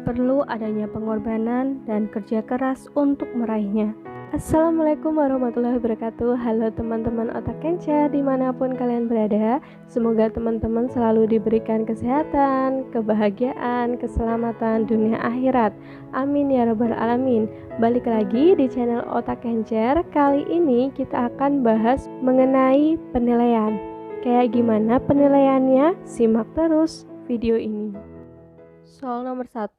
perlu adanya pengorbanan dan kerja keras untuk meraihnya. Assalamualaikum warahmatullahi wabarakatuh. Halo teman-teman Otak Kenca dimanapun kalian berada. Semoga teman-teman selalu diberikan kesehatan, kebahagiaan, keselamatan dunia akhirat. Amin ya rabbal alamin. Balik lagi di channel Otak Kencer. Kali ini kita akan bahas mengenai penilaian. Kayak gimana penilaiannya? Simak terus video ini. Soal nomor 1,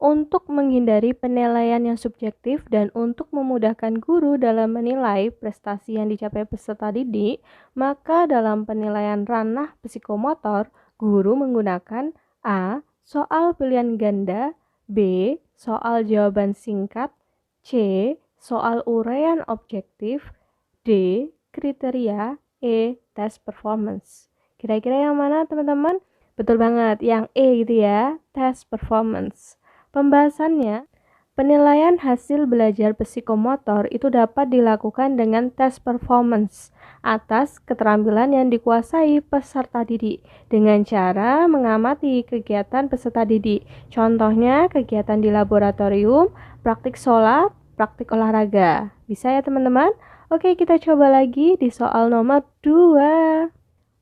untuk menghindari penilaian yang subjektif dan untuk memudahkan guru dalam menilai prestasi yang dicapai peserta didik, maka dalam penilaian ranah psikomotor, guru menggunakan A. Soal pilihan ganda, B. Soal jawaban singkat, C. Soal uraian objektif, D. Kriteria, E. Tes performance. Kira-kira yang mana teman-teman? Betul banget, yang E gitu ya, tes performance. Pembahasannya, penilaian hasil belajar psikomotor itu dapat dilakukan dengan tes performance atas keterampilan yang dikuasai peserta didik dengan cara mengamati kegiatan peserta didik. Contohnya kegiatan di laboratorium, praktik sholat, praktik olahraga. Bisa ya teman-teman? Oke, kita coba lagi di soal nomor 2.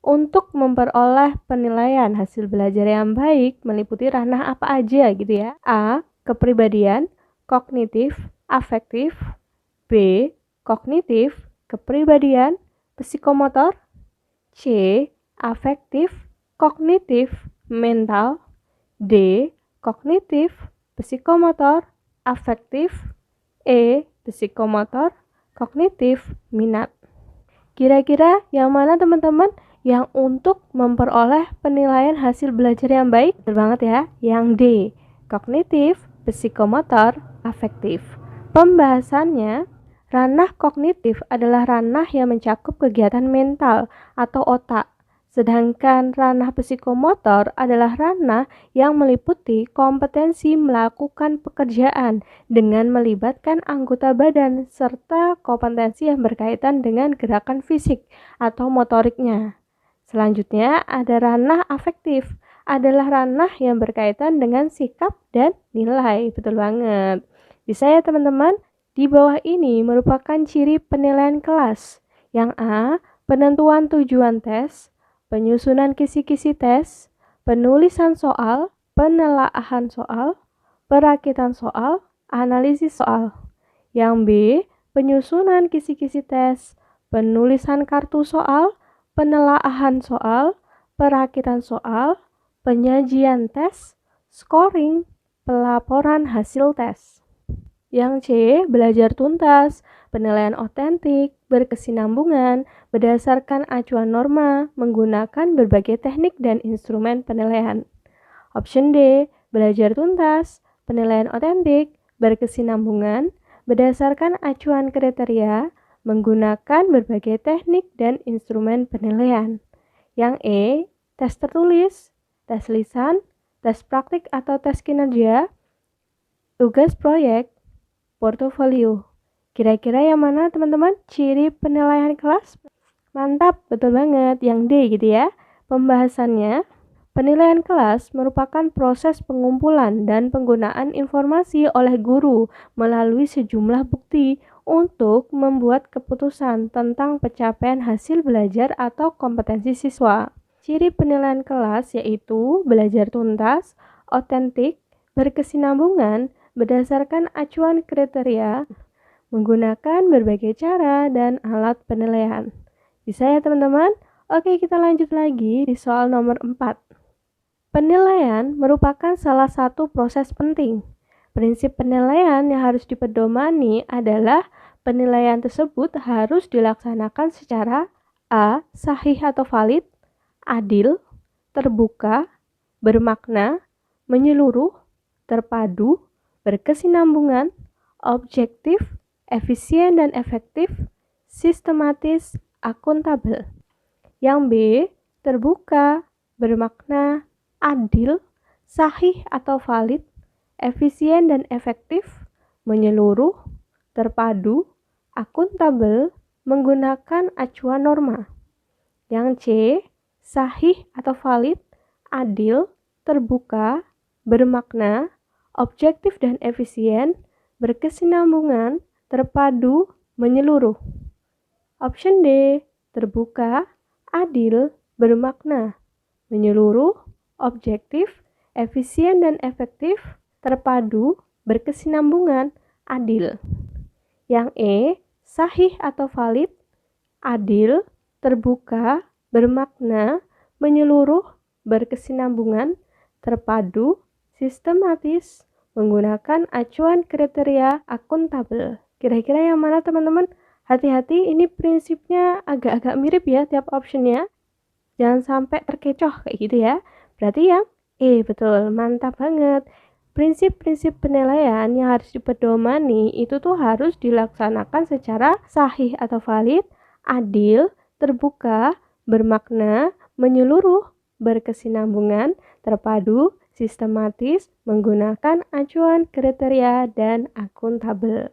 Untuk memperoleh penilaian hasil belajar yang baik meliputi ranah apa aja gitu ya. A. Kepribadian, kognitif, afektif. B. Kognitif, kepribadian, psikomotor. C. Afektif, kognitif, mental. D. Kognitif, psikomotor, afektif. E. Psikomotor, kognitif, minat. Kira-kira yang mana teman-teman yang untuk memperoleh penilaian hasil belajar yang baik? Betul banget ya, yang D, kognitif, psikomotor, afektif. Pembahasannya, ranah kognitif adalah ranah yang mencakup kegiatan mental atau otak. Sedangkan ranah psikomotor adalah ranah yang meliputi kompetensi melakukan pekerjaan dengan melibatkan anggota badan serta kompetensi yang berkaitan dengan gerakan fisik atau motoriknya. Selanjutnya ada ranah afektif, adalah ranah yang berkaitan dengan sikap dan nilai. Betul banget. Bisa ya teman-teman? Di bawah ini merupakan ciri penilaian kelas. Yang A, penentuan tujuan tes, penyusunan kisi-kisi tes, penulisan soal, penelaahan soal, perakitan soal, analisis soal. Yang B, penyusunan kisi-kisi tes, penulisan kartu soal, penelaahan soal, perakitan soal, penyajian tes, scoring, pelaporan hasil tes. Yang C, belajar tuntas, penilaian otentik, berkesinambungan, berdasarkan acuan norma, menggunakan berbagai teknik dan instrumen penilaian. Option D, belajar tuntas, penilaian otentik, berkesinambungan, berdasarkan acuan kriteria, menggunakan berbagai teknik dan instrumen penilaian. Yang E, tes tertulis, tes lisan, tes praktik atau tes kinerja, tugas proyek, portofolio. Kira-kira yang mana teman-teman ciri penilaian kelas? Mantap, betul banget, yang D gitu ya. Pembahasannya, penilaian kelas merupakan proses pengumpulan dan penggunaan informasi oleh guru melalui sejumlah bukti untuk membuat keputusan tentang pencapaian hasil belajar atau kompetensi siswa. Ciri penilaian kelas yaitu belajar tuntas, otentik, berkesinambungan, berdasarkan acuan kriteria, menggunakan berbagai cara dan alat penilaian. Bisa ya teman-teman? Oke, kita lanjut lagi di soal nomor 4. Penilaian merupakan salah satu proses penting. Prinsip penilaian yang harus dipedomani adalah penilaian tersebut harus dilaksanakan secara A. Sahih atau valid, adil, terbuka, bermakna, menyeluruh, terpadu, berkesinambungan, objektif, efisien dan efektif, sistematis, akuntabel. Yang B, terbuka, bermakna, adil, sahih atau valid, efisien dan efektif, menyeluruh, terpadu, akuntabel, menggunakan acuan norma. Yang C, sahih atau valid, adil, terbuka, bermakna, objektif dan efisien, berkesinambungan, terpadu, menyeluruh. Option D, terbuka, adil, bermakna, menyeluruh, objektif, efisien dan efektif, terpadu, berkesinambungan, adil. Yang E, sahih atau valid, adil, terbuka, bermakna, menyeluruh, berkesinambungan, terpadu, sistematis, menggunakan acuan kriteria akuntabel. Kira-kira yang mana teman-teman? Hati-hati, ini prinsipnya agak-agak mirip ya tiap optionnya. Jangan sampai terkecoh kayak gitu ya. Berarti yang E, betul, mantap banget. Prinsip-prinsip penilaian yang harus dipedomani itu tuh harus dilaksanakan secara sahih atau valid, adil, terbuka, bermakna, menyeluruh, berkesinambungan, terpadu, sistematis, menggunakan acuan kriteria dan akuntabel.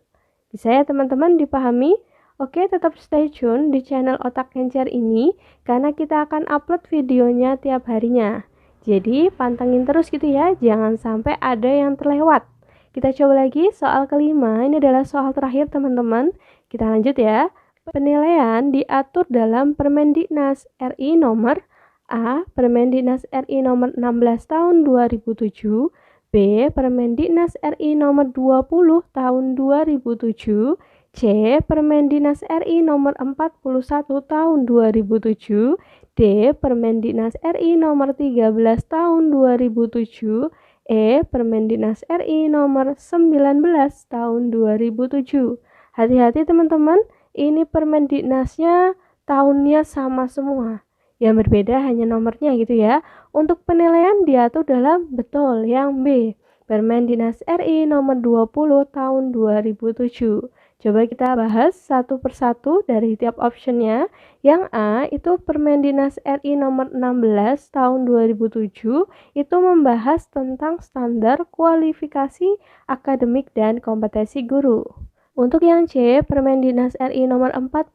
Bisa ya teman-teman dipahami? Oke, tetap stay tune di channel Otak Kencer ini karena kita akan upload videonya tiap harinya. Jadi pantengin terus gitu ya, jangan sampai ada yang terlewat. Kita coba lagi soal kelima, ini adalah soal terakhir teman-teman. Kita lanjut ya. Penilaian diatur dalam Permendiknas RI nomor A. Permendiknas RI nomor 16 tahun 2007, B. Permendiknas RI nomor 20 tahun 2007, C. Permendiknas RI nomor 41 tahun 2007, D. Permendiknas RI nomor 13 tahun 2007, E. Permendiknas RI nomor 19 tahun 2007. Hati-hati teman-teman, ini Permendiknasnya tahunnya sama semua. Yang berbeda hanya nomornya gitu ya. Untuk penilaian diatur dalam betul yang B. Permendiknas RI nomor 20 tahun 2007. Coba kita bahas satu persatu dari tiap optionnya. Yang A itu Permendiknas RI nomor 16 tahun 2007 itu membahas tentang standar kualifikasi akademik dan kompetensi guru. Untuk yang C, Permendiknas RI nomor 41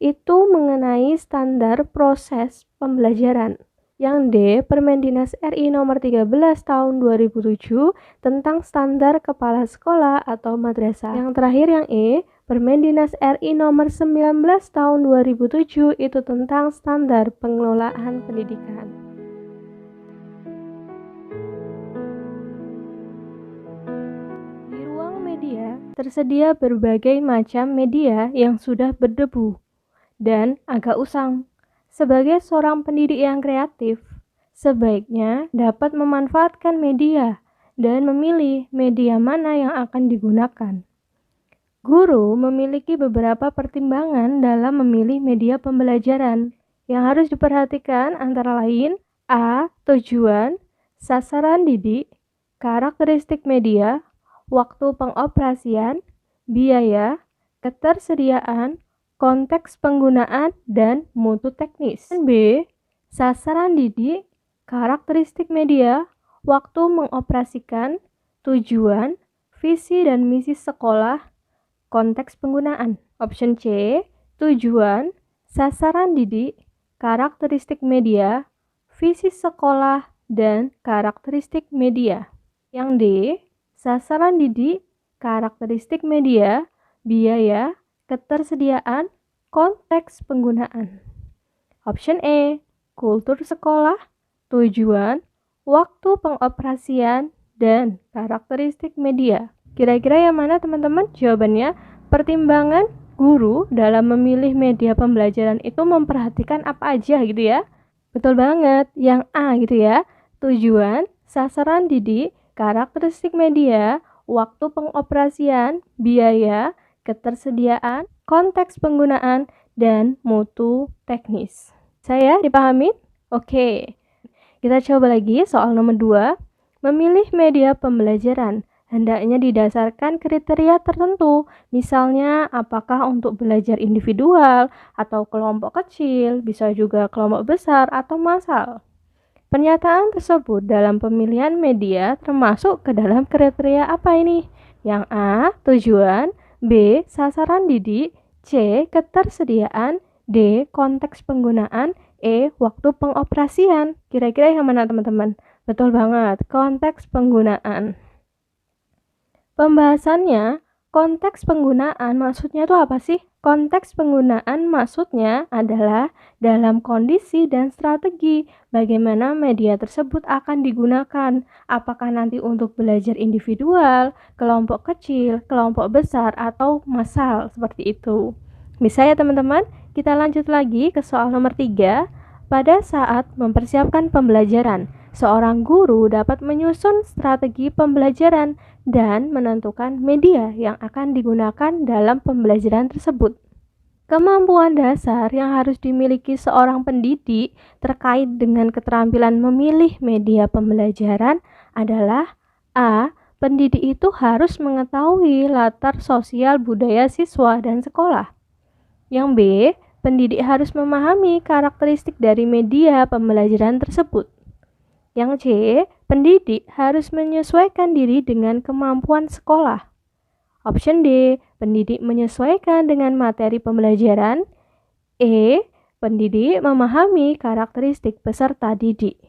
itu mengenai standar proses pembelajaran. Yang D, Permendiknas RI nomor 13 tahun 2007 tentang standar kepala sekolah atau madrasah. Yang terakhir yang E, Permendiknas RI nomor 19 tahun 2007 itu tentang standar pengelolaan pendidikan. Di ruang media tersedia berbagai macam media yang sudah berdebu dan agak usang. Sebagai seorang pendidik yang kreatif, sebaiknya dapat memanfaatkan media dan memilih media mana yang akan digunakan. Guru memiliki beberapa pertimbangan dalam memilih media pembelajaran. Yang harus diperhatikan antara lain A. Tujuan, sasaran didik, karakteristik media, waktu pengoperasian, biaya, ketersediaan, konteks penggunaan, dan mutu teknis. B. Sasaran didik, karakteristik media, waktu mengoperasikan, tujuan, visi dan misi sekolah, konteks penggunaan. Option C. Tujuan, sasaran didik, karakteristik media, visi sekolah, dan karakteristik media. Yang D. Sasaran didik, karakteristik media, biaya, ketersediaan, konteks penggunaan. Option E, kultur sekolah, tujuan, waktu pengoperasian, dan karakteristik media. Kira-kira yang mana teman-teman? Jawabannya, pertimbangan guru dalam memilih media pembelajaran itu memperhatikan apa aja gitu ya. Betul banget, yang A gitu ya. Tujuan, sasaran didik, karakteristik media, waktu pengoperasian, biaya, ketersediaan, konteks penggunaan, dan mutu teknis. Saya dipahami? Oke. Kita coba lagi soal nomor 2. Memilih media pembelajaran hendaknya didasarkan kriteria tertentu. Misalnya, apakah untuk belajar individual atau kelompok kecil, bisa juga kelompok besar atau massal. Pernyataan tersebut dalam pemilihan media termasuk ke dalam kriteria apa ini? Yang A, tujuan, B. Sasaran didik, C. Ketersediaan, D. Konteks penggunaan, E. Waktu pengoperasian. Kira-kira yang mana teman-teman? Betul banget, konteks penggunaan. Pembahasannya, konteks penggunaan maksudnya itu apa sih? Konteks penggunaan maksudnya adalah dalam kondisi dan strategi bagaimana media tersebut akan digunakan. Apakah nanti untuk belajar individual, kelompok kecil, kelompok besar, atau massal seperti itu. Bisa ya teman-teman? Kita lanjut lagi ke soal nomor 3. Pada saat mempersiapkan pembelajaran, seorang guru dapat menyusun strategi pembelajaran dan menentukan media yang akan digunakan dalam pembelajaran tersebut. Kemampuan dasar yang harus dimiliki seorang pendidik terkait dengan keterampilan memilih media pembelajaran adalah A. Pendidik itu harus mengetahui latar sosial budaya siswa dan sekolah. Yang B. Pendidik harus memahami karakteristik dari media pembelajaran tersebut. Yang C. Pendidik harus menyesuaikan diri dengan kemampuan sekolah. Option D. Pendidik menyesuaikan dengan materi pembelajaran. E. Pendidik memahami karakteristik peserta didik.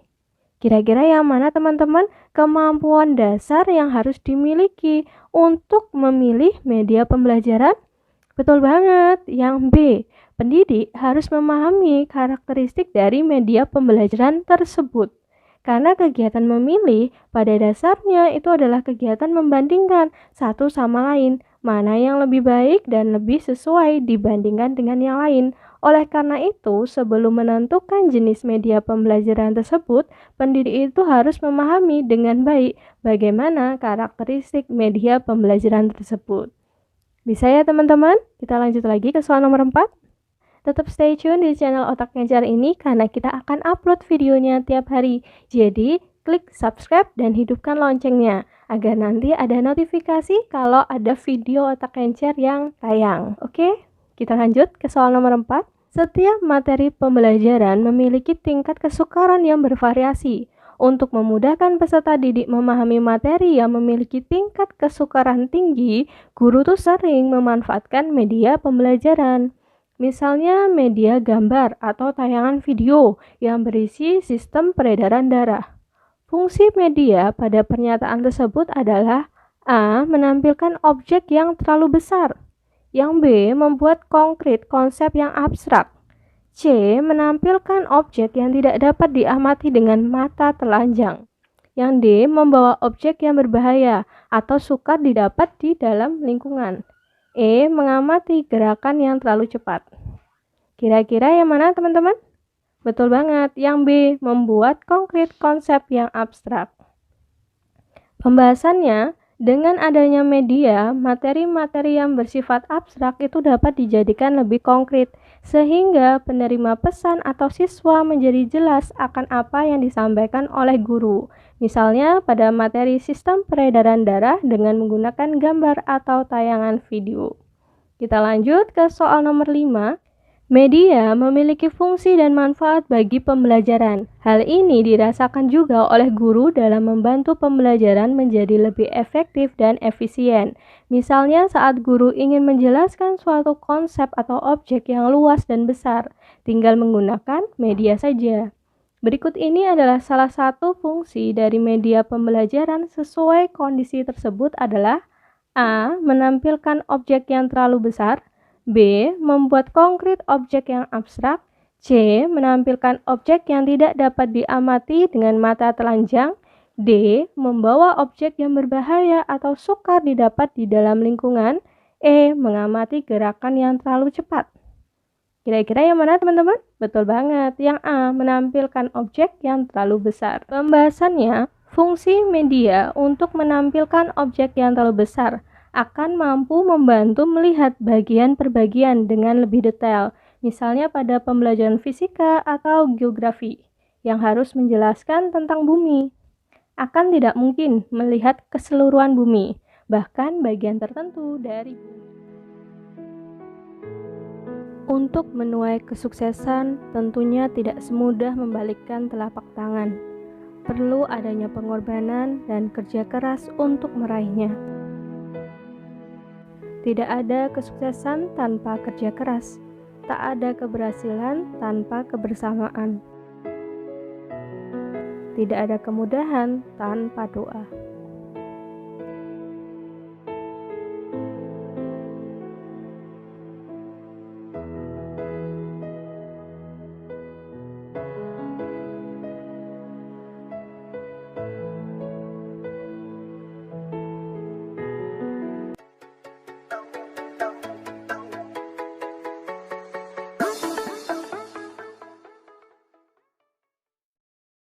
Kira-kira yang mana teman-teman kemampuan dasar yang harus dimiliki untuk memilih media pembelajaran? Betul banget, yang B. Pendidik harus memahami karakteristik dari media pembelajaran tersebut. Karena kegiatan memilih pada dasarnya itu adalah kegiatan membandingkan satu sama lain, mana yang lebih baik dan lebih sesuai dibandingkan dengan yang lain. Oleh karena itu, sebelum menentukan jenis media pembelajaran tersebut, pendidik itu harus memahami dengan baik bagaimana karakteristik media pembelajaran tersebut. Bisa ya teman-teman? Kita lanjut lagi ke soal nomor 4. Tetap stay tune di channel Otak Kencar ini karena kita akan upload videonya tiap hari. Jadi, klik subscribe dan hidupkan loncengnya agar nanti ada notifikasi kalau ada video Otak Kencar yang tayang. Oke? Kita lanjut ke soal nomor 4. Setiap materi pembelajaran memiliki tingkat kesukaran yang bervariasi. Untuk memudahkan peserta didik memahami materi yang memiliki tingkat kesukaran tinggi, guru tuh sering memanfaatkan media pembelajaran. Misalnya media gambar atau tayangan video yang berisi sistem peredaran darah. Fungsi media pada pernyataan tersebut adalah A. Menampilkan objek yang terlalu besar. Yang B. Membuat konkret konsep yang abstrak. C. Menampilkan objek yang tidak dapat diamati dengan mata telanjang. Yang D. Membawa objek yang berbahaya atau sukar didapat di dalam lingkungan. E. Mengamati gerakan yang terlalu cepat. Kira-kira yang mana teman-teman? Betul banget, yang B. Membuat konkret konsep yang abstrak. Pembahasannya, dengan adanya media, materi-materi yang bersifat abstrak itu dapat dijadikan lebih konkret, sehingga penerima pesan atau siswa menjadi jelas akan apa yang disampaikan oleh guru. Misalnya pada materi sistem peredaran darah dengan menggunakan gambar atau tayangan video. Kita lanjut ke soal nomor 5. Media memiliki fungsi dan manfaat bagi pembelajaran. Hal ini dirasakan juga oleh guru dalam membantu pembelajaran menjadi lebih efektif dan efisien. Misalnya saat guru ingin menjelaskan suatu konsep atau objek yang luas dan besar, tinggal menggunakan media saja. Berikut ini adalah salah satu fungsi dari media pembelajaran sesuai kondisi tersebut adalah A. Menampilkan objek yang terlalu besar. B. Membuat konkret objek yang abstrak. C. Menampilkan objek yang tidak dapat diamati dengan mata telanjang. D. Membawa objek yang berbahaya atau sukar didapat di dalam lingkungan. E. Mengamati gerakan yang terlalu cepat. Kira-kira yang mana teman-teman? Betul banget, yang A. Menampilkan objek yang terlalu besar. Pembahasannya, fungsi media untuk menampilkan objek yang terlalu besar akan mampu membantu melihat bagian per bagian dengan lebih detail, misalnya pada pembelajaran fisika atau geografi yang harus menjelaskan tentang bumi. Akan tidak mungkin melihat keseluruhan bumi, bahkan bagian tertentu dari bumi. Untuk menuai kesuksesan, tentunya tidak semudah membalikkan telapak tangan. Perlu adanya pengorbanan dan kerja keras untuk meraihnya. Tidak ada kesuksesan tanpa kerja keras. Tak ada keberhasilan tanpa kebersamaan. Tidak ada kemudahan tanpa doa.